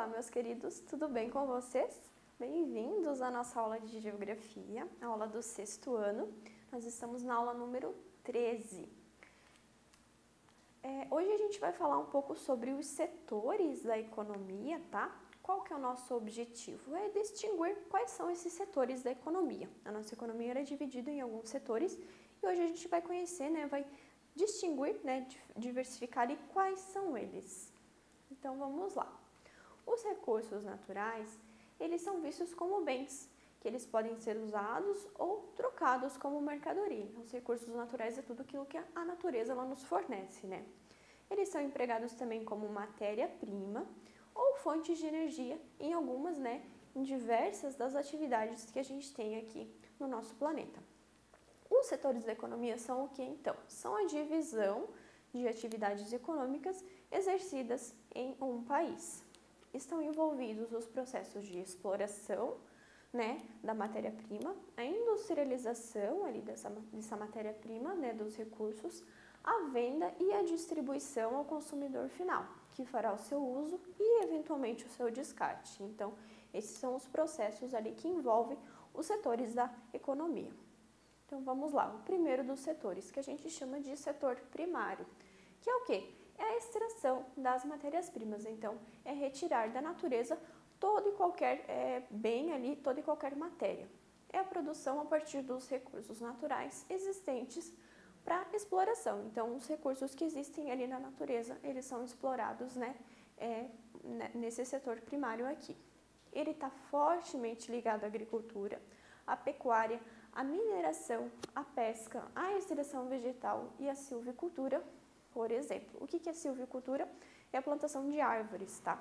Olá, meus queridos, tudo bem com vocês? Bem-vindos à nossa aula de Geografia, a aula do 6º ano. Nós estamos na aula número 13. Hoje a gente vai falar um pouco sobre os setores da economia, tá? Qual que é o nosso objetivo? É distinguir quais são esses setores da economia. A nossa economia era dividida em alguns setores e hoje a gente vai conhecer, vai distinguir, diversificar ali quais são eles. Então vamos lá. Os recursos naturais, eles são vistos como bens, que eles podem ser usados ou trocados como mercadoria. Os recursos naturais é tudo aquilo que a natureza ela nos fornece, Eles são empregados também como matéria-prima ou fontes de energia em algumas, em diversas das atividades que a gente tem aqui no nosso planeta. Os setores da economia são o que então? São a divisão de atividades econômicas exercidas em um país. Estão envolvidos os processos de exploração, da matéria-prima, a industrialização ali dessa matéria-prima, dos recursos, a venda e a distribuição ao consumidor final, que fará o seu uso e eventualmente o seu descarte. Então, esses são os processos ali que envolvem os setores da economia. Então, vamos lá. O primeiro dos setores, que a gente chama de setor primário, que é o quê? É a extração das matérias-primas. Então, é retirar da natureza todo e qualquer bem ali, toda e qualquer matéria. É a produção a partir dos recursos naturais existentes para exploração. Então, os recursos que existem ali na natureza, eles são explorados, nesse setor primário aqui. Ele está fortemente ligado à agricultura, à pecuária, à mineração, à pesca, à extração vegetal e à silvicultura, por exemplo. O que é silvicultura? É a plantação de árvores, tá?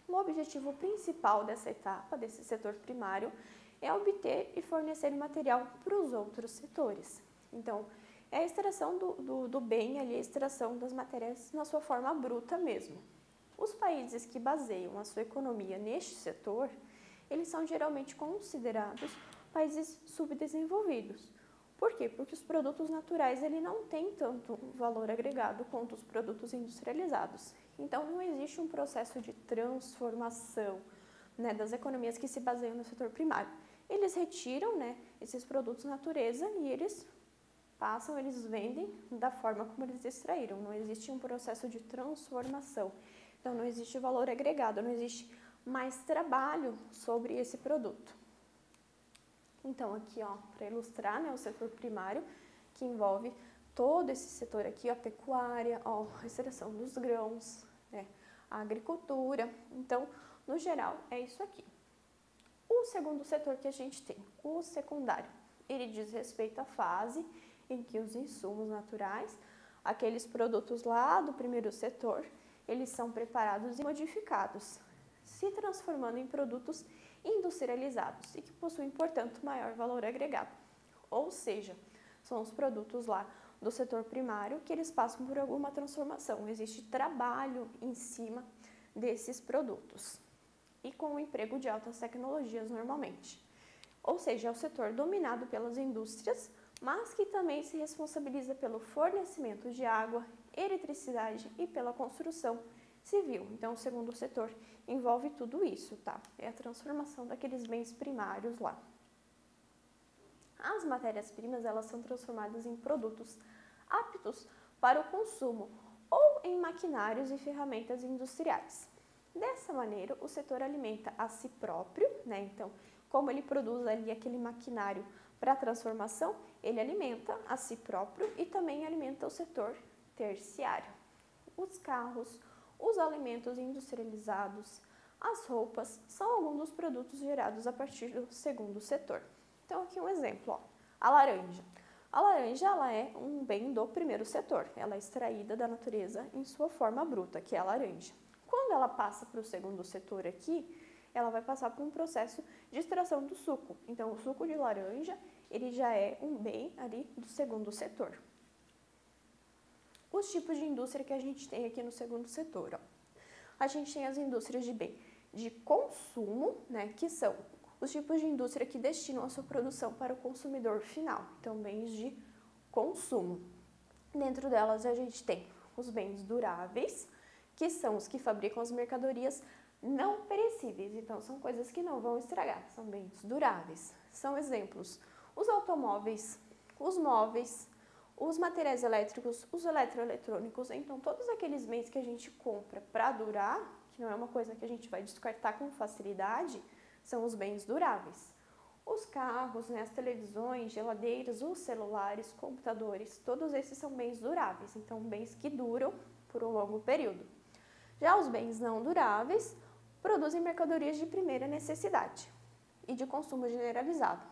O objetivo principal dessa etapa, desse setor primário, é obter e fornecer material para os outros setores. Então, é a extração do bem, ali, a extração das matérias na sua forma bruta mesmo. Os países que baseiam a sua economia neste setor, eles são geralmente considerados países subdesenvolvidos. Por quê? Porque os produtos naturais ele não têm tanto valor agregado quanto os produtos industrializados. Então, não existe um processo de transformação das economias que se baseiam no setor primário. Eles retiram esses produtos natureza e eles vendem da forma como eles extraíram. Não existe um processo de transformação. Então, não existe valor agregado, não existe mais trabalho sobre esse produto. Então, aqui, para ilustrar, o setor primário, que envolve todo esse setor aqui, a pecuária, a extração dos grãos, a agricultura. Então, no geral, é isso aqui. O segundo setor que a gente tem, o secundário, ele diz respeito à fase em que os insumos naturais, aqueles produtos lá do primeiro setor, eles são preparados e modificados, se transformando em produtos industrializados e que possuem, portanto, maior valor agregado. Ou seja, são os produtos lá do setor primário que eles passam por alguma transformação. Existe trabalho em cima desses produtos e com o emprego de altas tecnologias normalmente. Ou seja, é o setor dominado pelas indústrias, mas que também se responsabiliza pelo fornecimento de água, eletricidade e pela construção civil. Então, o segundo setor envolve tudo isso, tá? É a transformação daqueles bens primários lá. As matérias-primas, elas são transformadas em produtos aptos para o consumo ou em maquinários e ferramentas industriais. Dessa maneira, o setor alimenta a si próprio, Então, como ele produz ali aquele maquinário para a transformação, ele alimenta a si próprio e também alimenta o setor terciário. Os carros, os alimentos industrializados, as roupas, são alguns dos produtos gerados a partir do segundo setor. Então, aqui um exemplo, a laranja. A laranja ela é um bem do primeiro setor, ela é extraída da natureza em sua forma bruta, que é a laranja. Quando ela passa para o segundo setor aqui, ela vai passar por um processo de extração do suco. Então, o suco de laranja, ele já é um bem ali do segundo setor. Os tipos de indústria que a gente tem aqui no segundo setor, A gente tem as indústrias de bem de consumo, que são os tipos de indústria que destinam a sua produção para o consumidor final. Então, bens de consumo. Dentro delas, a gente tem os bens duráveis, que são os que fabricam as mercadorias não perecíveis, então são coisas que não vão estragar, são bens duráveis. São exemplos: os automóveis, os móveis, os materiais elétricos, os eletroeletrônicos. Então, todos aqueles bens que a gente compra para durar, que não é uma coisa que a gente vai descartar com facilidade, são os bens duráveis. Os carros, né, as televisões, geladeiras, os celulares, computadores, todos esses são bens duráveis, então bens que duram por um longo período. Já os bens não duráveis produzem mercadorias de primeira necessidade e de consumo generalizado,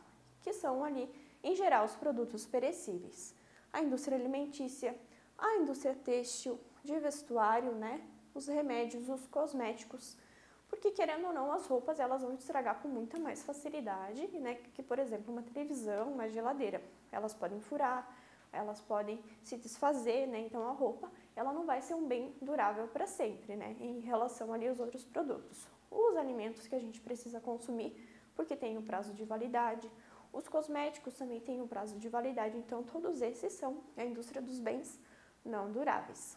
que são ali, em geral, os produtos perecíveis. A indústria alimentícia, a indústria têxtil, de vestuário, né, os remédios, os cosméticos, porque, querendo ou não, as roupas elas vão estragar com muita mais facilidade, né, que, por exemplo, uma televisão, uma geladeira. Elas podem furar, elas podem se desfazer, né, então a roupa ela não vai ser um bem durável para sempre, né, em relação ali aos outros produtos. Os alimentos que a gente precisa consumir, porque tem um prazo de validade, os cosméticos também têm um prazo de validade, então todos esses são a indústria dos bens não duráveis.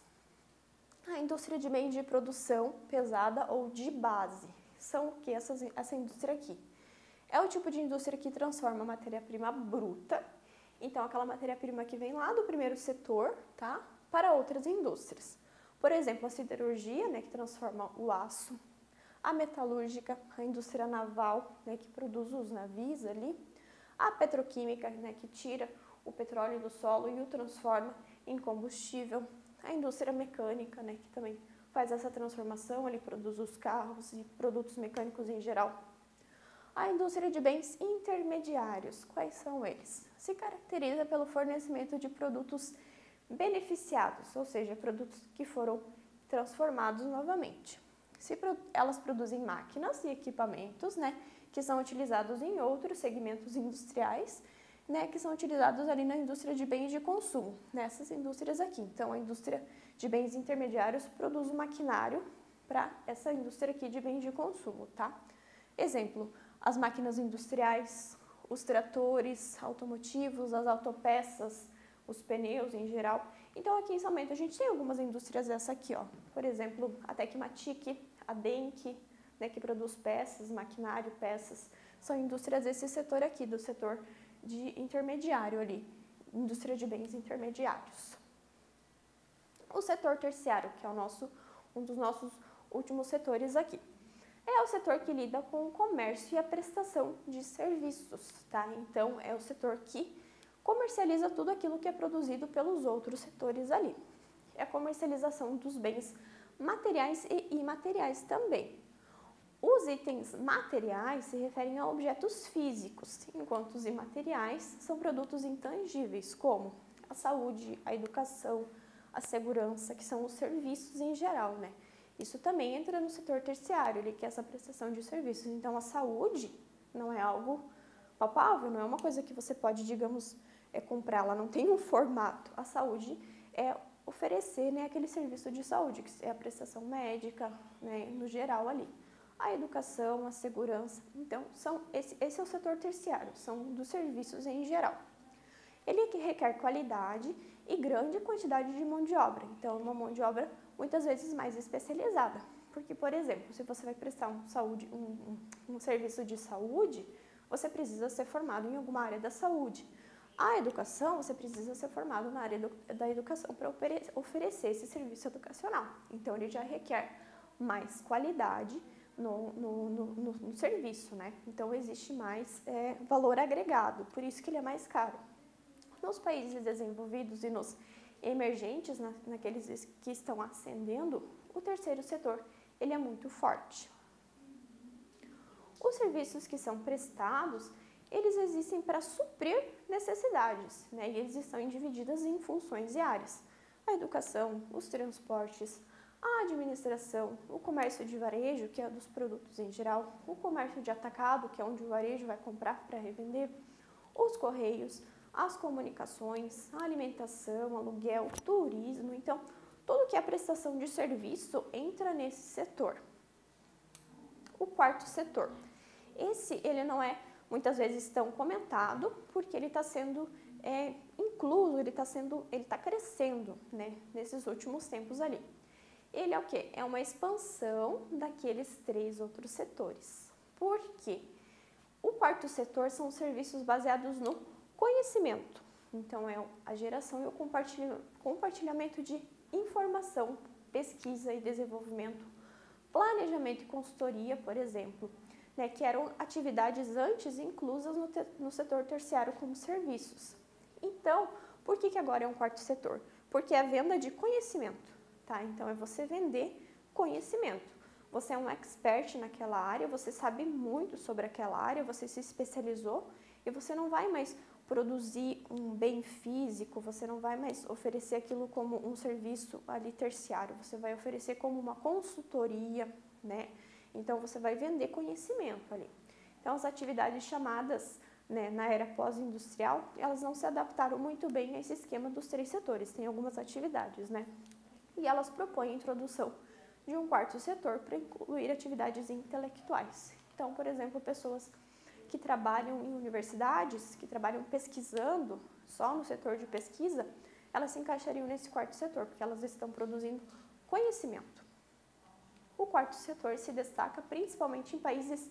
A indústria de bens de produção pesada ou de base. São o que essa indústria aqui? É o tipo de indústria que transforma a matéria-prima bruta, então aquela matéria-prima que vem lá do primeiro setor, tá? Para outras indústrias. Por exemplo, a siderurgia, né, que transforma o aço, a metalúrgica, a indústria naval, né, que produz os navios ali, a petroquímica, né, que tira o petróleo do solo e o transforma em combustível, a indústria mecânica, né, que também faz essa transformação, ele produz os carros e produtos mecânicos em geral. A indústria de bens intermediários, quais são eles? Se caracteriza pelo fornecimento de produtos beneficiados, ou seja, produtos que foram transformados novamente. Elas produzem máquinas e equipamentos, né, que são utilizados em outros segmentos industriais, né, que são utilizados ali na indústria de bens de consumo, nessas indústrias aqui. Então, a indústria de bens intermediários produz o maquinário para essa indústria aqui de bens de consumo, tá? Exemplo, as máquinas industriais, os tratores automotivos, as autopeças, os pneus em geral. Então, aqui em São Bento, a gente tem algumas indústrias dessa aqui, ó. Por exemplo, a Tecmatic, a Denk, né, que produz peças, maquinário, peças. São indústrias desse setor aqui, do setor de intermediário ali, indústria de bens intermediários. O setor terciário, que é um dos nossos últimos setores aqui, é o setor que lida com o comércio e a prestação de serviços, tá? Então, é o setor que comercializa tudo aquilo que é produzido pelos outros setores ali. É a comercialização dos bens materiais e imateriais também. Os itens materiais se referem a objetos físicos, enquanto os imateriais são produtos intangíveis, como a saúde, a educação, a segurança, que são os serviços em geral, né? Isso também entra no setor terciário, que é essa prestação de serviços. Então, a saúde não é algo palpável, não é uma coisa que você pode, digamos, comprar, ela não tem um formato. A saúde é oferecer, né, aquele serviço de saúde, que é a prestação médica, né, no geral ali. A educação, a segurança, então, esse é o setor terciário, são dos serviços em geral. Ele requer qualidade e grande quantidade de mão de obra, então, uma mão de obra muitas vezes mais especializada, porque, por exemplo, se você vai prestar um serviço de saúde, você precisa ser formado em alguma área da saúde. A educação, você precisa ser formado na área da educação para oferecer esse serviço educacional, então, ele já requer mais qualidade no serviço, né? Então, existe mais valor agregado, por isso que ele é mais caro. Nos países desenvolvidos e nos emergentes, naqueles que estão ascendendo, o terceiro setor, ele é muito forte. Os serviços que são prestados, eles existem para suprir necessidades, né? E eles estão divididos em funções e áreas. A educação, os transportes, a administração, o comércio de varejo, que é dos produtos em geral, o comércio de atacado, que é onde o varejo vai comprar para revender, os correios, as comunicações, a alimentação, aluguel, turismo. Então, tudo que é prestação de serviço entra nesse setor. O quarto setor. Ele não é muitas vezes tão comentado, porque ele está sendo incluso, ele está crescendo, né, nesses últimos tempos ali. ele é o quê? É uma expansão daqueles 3 outros setores. Por quê? O quarto setor são os serviços baseados no conhecimento. Então, é a geração e o compartilhamento de informação, pesquisa e desenvolvimento, planejamento e consultoria, por exemplo, né, que eram atividades antes inclusas no setor terciário como serviços. Então, por que agora é um quarto setor? Porque é a venda de conhecimento, tá? Então, é você vender conhecimento. Você é um expert naquela área, você sabe muito sobre aquela área, você se especializou e você não vai mais produzir um bem físico, você não vai mais oferecer aquilo como um serviço ali terciário, você vai oferecer como uma consultoria, né? Então, você vai vender conhecimento ali. Então, as atividades chamadas, né, na era pós-industrial, elas não se adaptaram muito bem a esse esquema dos 3 setores, tem algumas atividades, né? E elas propõem a introdução de um quarto setor para incluir atividades intelectuais. Então, por exemplo, pessoas que trabalham em universidades, que trabalham pesquisando só no setor de pesquisa, elas se encaixariam nesse quarto setor, porque elas estão produzindo conhecimento. O quarto setor se destaca principalmente em países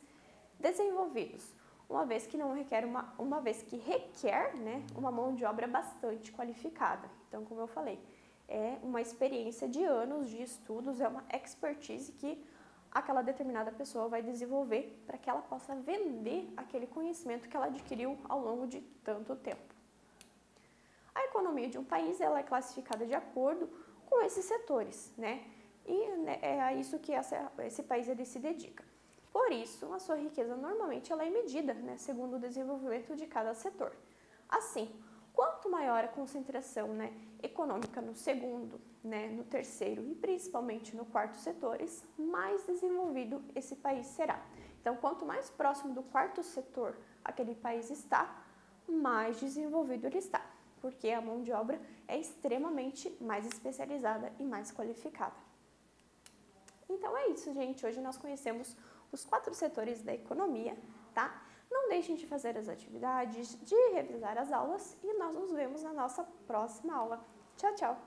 desenvolvidos, uma vez que requer, né, uma mão de obra bastante qualificada. Então, como eu falei, é uma experiência de anos de estudos, é uma expertise que aquela determinada pessoa vai desenvolver para que ela possa vender aquele conhecimento que ela adquiriu ao longo de tanto tempo. A economia de um país ela é classificada de acordo com esses setores, né? E é a isso que esse país ele se dedica. Por isso, a sua riqueza normalmente ela é medida, né, segundo o desenvolvimento de cada setor. Assim, quanto maior a concentração, né, econômica no segundo, né, no terceiro e principalmente no quarto setores, mais desenvolvido esse país será. Então, quanto mais próximo do quarto setor aquele país está, mais desenvolvido ele está, porque a mão de obra é extremamente mais especializada e mais qualificada. Então é isso, gente. Hoje nós conhecemos os 4 setores da economia, tá? Não deixem de fazer as atividades, de revisar as aulas e nós nos vemos na nossa próxima aula. Tchau, tchau!